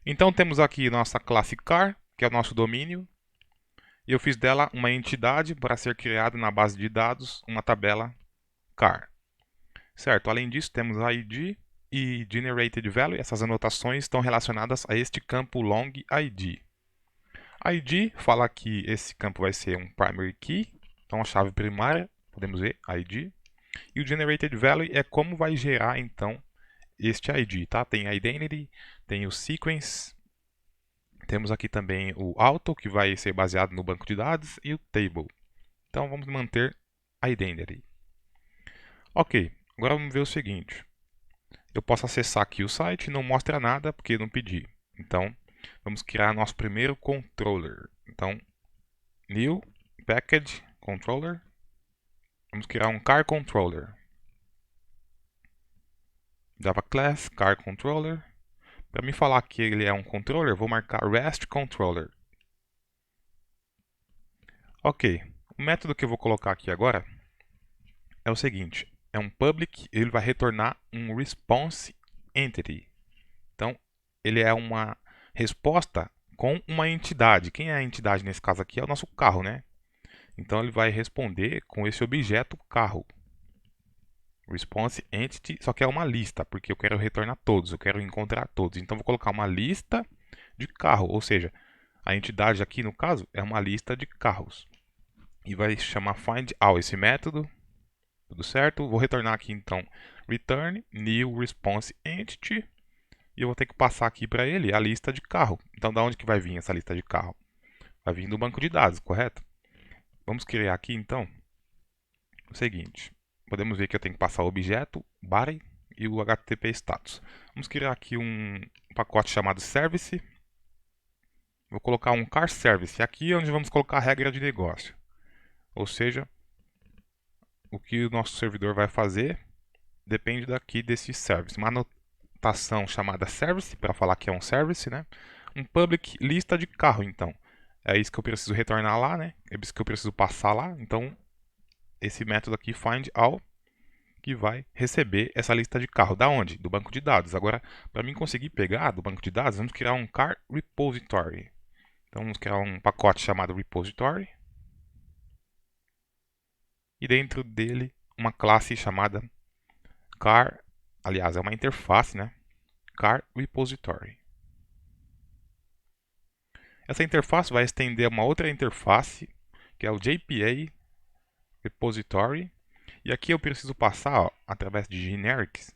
Então temos aqui nossa classe car, que é o nosso domínio, e eu fiz dela uma entidade para ser criada na base de dados, uma tabela car. Certo, além disso temos ID e generated value, essas anotações estão relacionadas a este campo long ID. ID fala que esse campo vai ser um primary key, então a chave primária, podemos ver ID. E o generated value é como vai gerar então este ID, tá? Tem a identity, tem o sequence, temos aqui também o auto, que vai ser baseado no banco de dados, e o table. Então vamos manter a identity. Ok, agora vamos ver o seguinte. Eu posso acessar aqui o site e não mostra nada porque eu não pedi. Então vamos criar nosso primeiro controller. Então, new package controller. Vamos criar um car controller. Java class car controller. Para me falar que ele é um controller, vou marcar REST controller. Ok, o método que eu vou colocar aqui agora é o seguinte: é um public, ele vai retornar um response entity. Então, ele é uma resposta com uma entidade. Quem é a entidade nesse caso aqui é o nosso carro, né? Então, ele vai responder com esse objeto carro. Response entity, só que é uma lista, porque eu quero retornar todos, eu quero encontrar todos. Então, vou colocar uma lista de carro, ou seja, a entidade aqui no caso é uma lista de carros. E vai chamar find all esse método. Tudo certo? Vou retornar aqui então return new response entity e eu vou ter que passar aqui para ele a lista de carro. Então, da onde que vai vir essa lista de carro? Vai vir do banco de dados, correto? Vamos criar aqui então o seguinte. Podemos ver que eu tenho que passar o objeto, body e o HTTP status. Vamos criar aqui um pacote chamado service. Vou colocar um car service. Aqui é onde vamos colocar a regra de negócio. Ou seja, o que o nosso servidor vai fazer depende daqui desse service. Uma anotação chamada service, para falar que é um service, né? Um public lista de carro, então. É isso que eu preciso retornar lá, né? É isso que eu preciso passar lá. Então, esse método aqui, find all, que vai receber essa lista de carro. Da onde? Do banco de dados. Agora, para mim conseguir pegar do banco de dados, vamos criar um car repository. Então, vamos criar um pacote chamado repository. E dentro dele, uma classe chamada car, aliás, é uma interface, né? Car repository. Essa interface vai estender a uma outra interface, que é o JPA repository. E aqui eu preciso passar, ó, através de generics,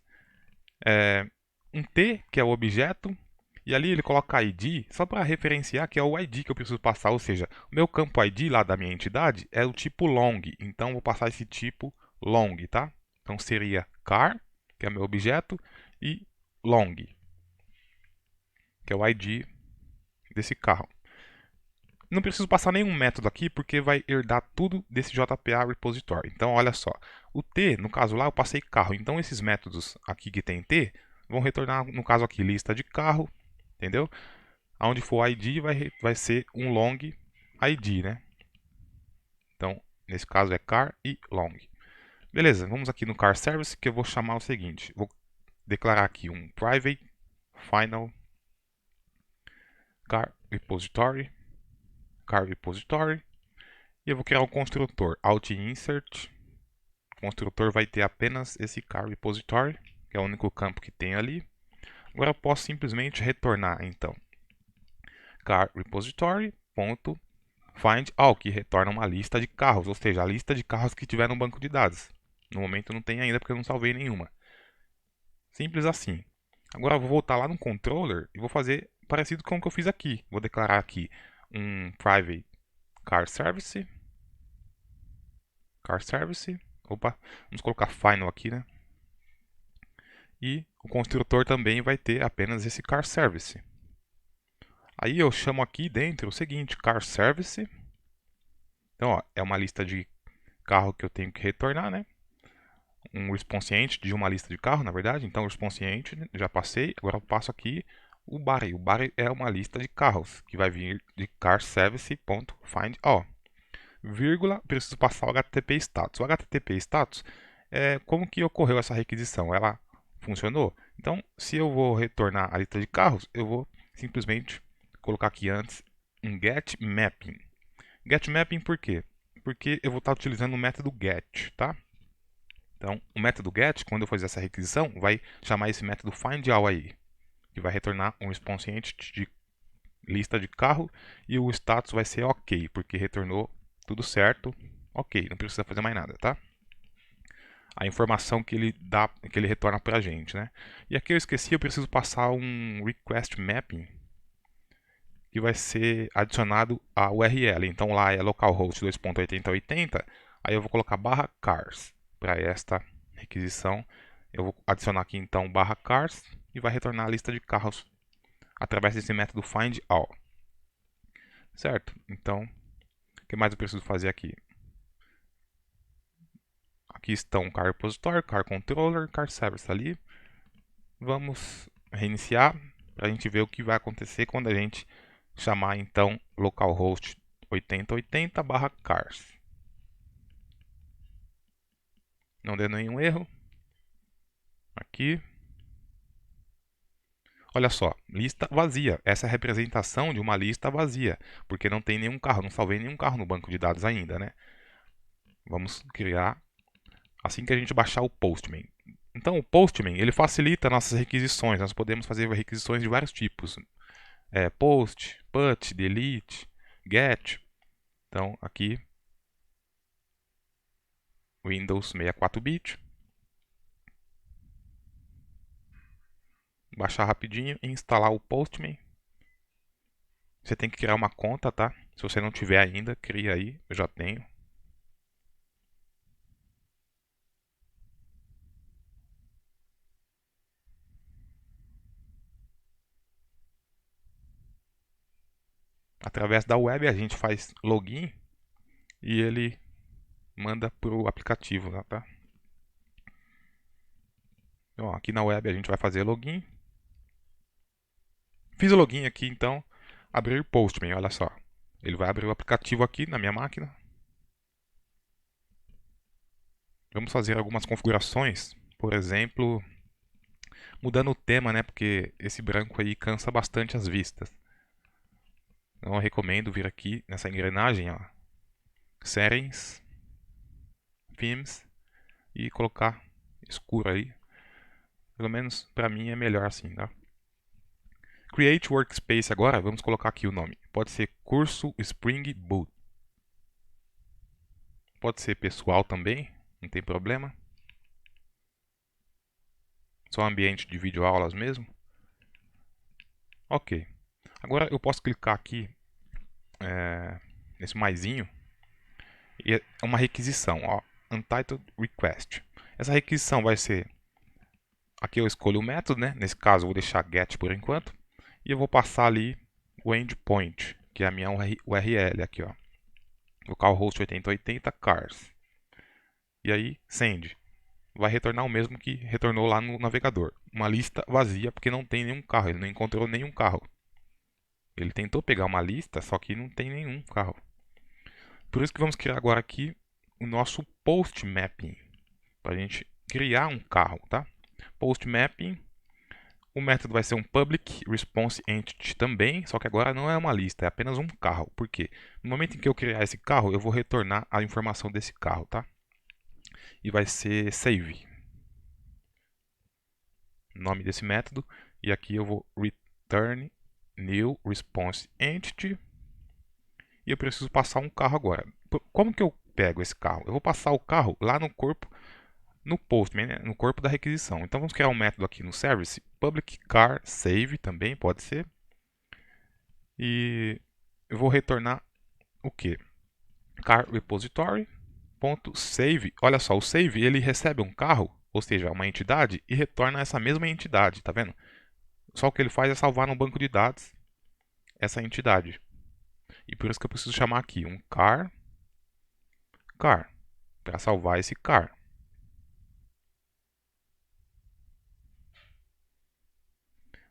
um T, que é o objeto, e ali ele coloca ID, só para referenciar que é o ID que eu preciso passar, ou seja, o meu campo ID lá da minha entidade é o tipo long, então vou passar esse tipo long, tá? Então seria car, que é meu objeto, e long, que é o ID desse carro. Não preciso passar nenhum método aqui porque vai herdar tudo desse JPA repository. Então, olha só, o T, no caso lá, eu passei carro. Então, esses métodos aqui que tem T vão retornar, no caso aqui, lista de carro, entendeu? Onde for ID vai ser um long ID, né? Então, nesse caso é car e long. Beleza, vamos aqui no car service que eu vou chamar o seguinte. Vou declarar aqui um private final car repository e eu vou criar um construtor alt insert. O construtor vai ter apenas esse car repository, que é o único campo que tem ali. Agora eu posso simplesmente retornar então car repository ponto find all, que retorna uma lista de carros, ou seja, a lista de carros que tiver no banco de dados. No momento não tem ainda porque eu não salvei nenhuma. Simples assim. Agora eu vou voltar lá no controller e vou fazer parecido com o que eu fiz aqui. Vou declarar aqui um private car service. Opa, vamos colocar final aqui, né? E o construtor também vai ter apenas esse car service. Aí eu chamo aqui dentro o seguinte, car service. Então, ó, é uma lista de carro que eu tenho que retornar, né? Um response entity de uma lista de carro, na verdade. Então, o response entity já passei. Agora eu passo aqui o body. O body é uma lista de carros que vai vir de carservice.findAll. Vírgula, preciso passar o HTTP status. O HTTP status é como que ocorreu essa requisição. Ela funcionou? Então, se eu vou retornar a lista de carros, eu vou simplesmente colocar aqui antes um get mapping. Get mapping por quê? Porque eu vou estar utilizando o método get, tá? Então, o método get, quando eu fazer essa requisição, vai chamar esse método findAll aí, que vai retornar um response entity de lista de carro e o status vai ser ok, porque retornou tudo certo, ok, não precisa fazer mais nada, tá? A informação que ele dá, que ele retorna pra gente, né? E aqui eu esqueci, eu preciso passar um request mapping que vai ser adicionado à URL. Então lá é localhost 2.8080, aí eu vou colocar /cars para esta requisição. Eu vou adicionar aqui então /cars e vai retornar a lista de carros através desse método findAll. Certo? Então, o que mais eu preciso fazer aqui? Aqui estão car repository, car controller, car service ali. Vamos reiniciar para a gente ver o que vai acontecer quando a gente chamar então localhost 8080/cars. Não deu nenhum erro. Aqui. Olha só, lista vazia. Essa é a representação de uma lista vazia, porque não tem nenhum carro, não salvei nenhum carro no banco de dados ainda, né? Vamos criar assim que a gente baixar o Postman. Então, o Postman, ele facilita nossas requisições. Nós podemos fazer requisições de vários tipos. Post, put, delete, get. Então, aqui, Windows 64-bit. Baixar rapidinho e instalar o Postman. Você tem que criar uma conta, tá? Se você não tiver ainda, cria aí. Eu já tenho. Através da web a gente faz login e ele manda para o aplicativo, tá? Então, aqui na web a gente vai fazer login. Fiz o login aqui, então, abrir Postman, olha só. Ele vai abrir o aplicativo aqui na minha máquina. Vamos fazer algumas configurações, por exemplo, mudando o tema, né? Porque esse branco aí cansa bastante as vistas. Então eu recomendo vir aqui nessa engrenagem, ó, Settings, Themes e colocar escuro aí. Pelo menos para mim é melhor assim, tá? Create Workspace agora, vamos colocar aqui o nome. Pode ser curso Spring Boot. Pode ser pessoal também, não tem problema. Só ambiente de videoaulas mesmo. Ok. Agora eu posso clicar aqui nesse maisinho e é uma requisição, ó, Untitled Request. Essa requisição vai ser, aqui eu escolho o método, né? Nesse caso eu vou deixar get por enquanto e eu vou passar ali o endpoint, que é a minha URL aqui, ó, localhost 8080 cars. E aí send, vai retornar o mesmo que retornou lá no navegador, uma lista vazia porque não tem nenhum carro, ele não encontrou nenhum carro. Ele tentou pegar uma lista, só que não tem nenhum carro. Por isso que vamos criar agora aqui o nosso post mapping, para a gente criar um carro, tá? Post mapping, o método vai ser um public response entity também, só que agora não é uma lista, é apenas um carro. Por quê? No momento em que eu criar esse carro, eu vou retornar a informação desse carro, tá? E vai ser save, nome desse método, e aqui eu vou return new response entity. E eu preciso passar um carro agora. Como que eu pego esse carro? Eu vou passar o carro lá no corpo, no Postman, né? No corpo da requisição. Então vamos criar um método aqui no service, public car save também pode ser. E eu vou retornar o que? Car repository .save. Olha só, o save ele recebe um carro, ou seja, uma entidade, e retorna essa mesma entidade, tá vendo? Só o que ele faz é salvar no banco de dados essa entidade. E por isso que eu preciso chamar aqui um car para salvar esse car.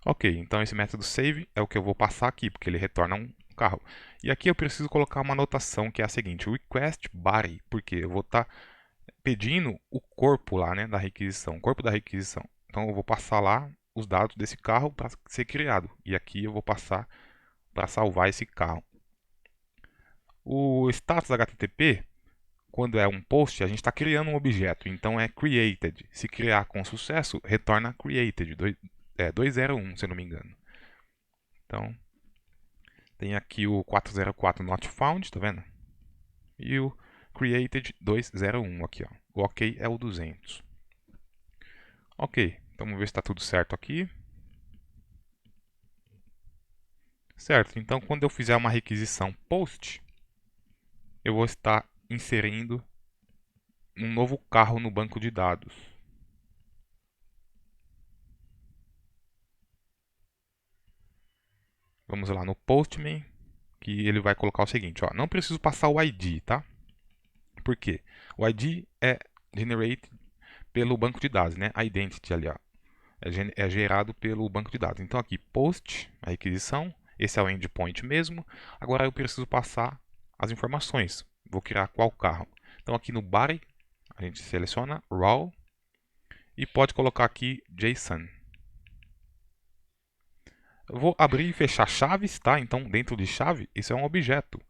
Ok, então esse método save é o que eu vou passar aqui, porque ele retorna um carro. E aqui eu preciso colocar uma anotação que é a seguinte, request body, porque eu vou estar pedindo o corpo lá, né, da requisição, o corpo da requisição. Então eu vou passar lá os dados desse carro para ser criado. E aqui eu vou passar para salvar esse carro. O status HTTP, quando é um post, a gente está criando um objeto, então é created. Se criar com sucesso, retorna created, 201, se eu não me engano. Então, tem aqui o 404 not found, tá vendo? E o created 201 aqui, ó. O OK é o 200. Ok, então vamos ver se está tudo certo aqui. Certo, então quando eu fizer uma requisição post, eu vou estar inserindo um novo carro no banco de dados. Vamos lá no Postman, que ele vai colocar o seguinte, ó, não preciso passar o ID, tá? Por quê? O ID é generated pelo banco de dados, né? A identity ali, ó, é gerado pelo banco de dados. Então aqui, post, a requisição, esse é o endpoint mesmo. Agora eu preciso passar as informações. Vou criar qual carro? Então aqui no body, a gente seleciona raw e pode colocar aqui JSON. Eu vou abrir e fechar chaves, tá? Então dentro de chave, isso é um objeto.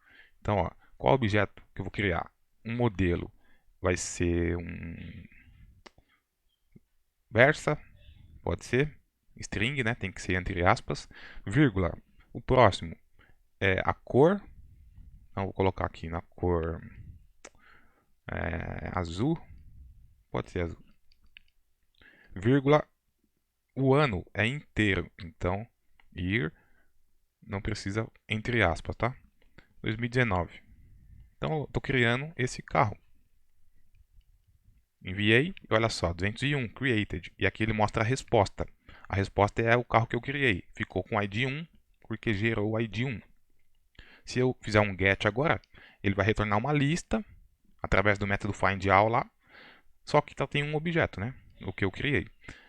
Então, ó, qual objeto que eu vou criar? Um modelo vai ser um Versa, pode ser string, né? Tem que ser entre aspas, vírgula. O próximo é a cor. Então, vou colocar aqui na cor azul, pode ser azul. Vírgula, o ano é inteiro, então year não precisa entre aspas, tá? 2019. Então eu estou criando esse carro. Enviei e olha só, 201 created. E aqui ele mostra a resposta. A resposta é o carro que eu criei. Ficou com ID 1 porque gerou o ID 1. Se eu fizer um get agora, ele vai retornar uma lista através do método findAll lá. Só que tem um objeto, né? O que eu criei.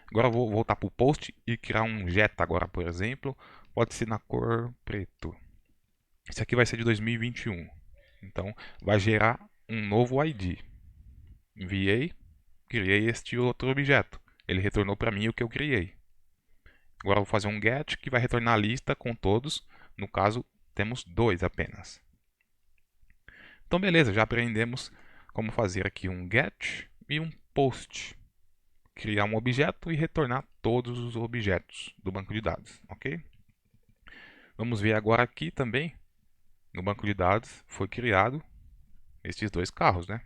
Agora eu vou voltar para o post e criar um Jetta agora, por exemplo. Pode ser na cor preto. Esse aqui vai ser de 2021. Então vai gerar um novo ID. Enviei, criei este outro objeto. Ele retornou para mim o que eu criei. Agora eu vou fazer um get que vai retornar a lista com todos. No caso, temos 2 apenas. Então beleza, já aprendemos como fazer aqui um get e um post. Criar um objeto e retornar todos os objetos do banco de dados, ok? Vamos ver agora aqui também, no banco de dados, foi criado estes 2 carros, né?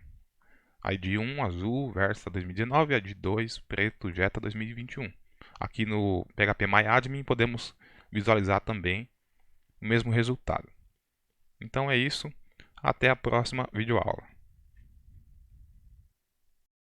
ID 1 azul, Versa 2019, ID 2 preto, Jetta 2021. Aqui no PHPMyAdmin podemos visualizar também o mesmo resultado. Então é isso, até a próxima videoaula.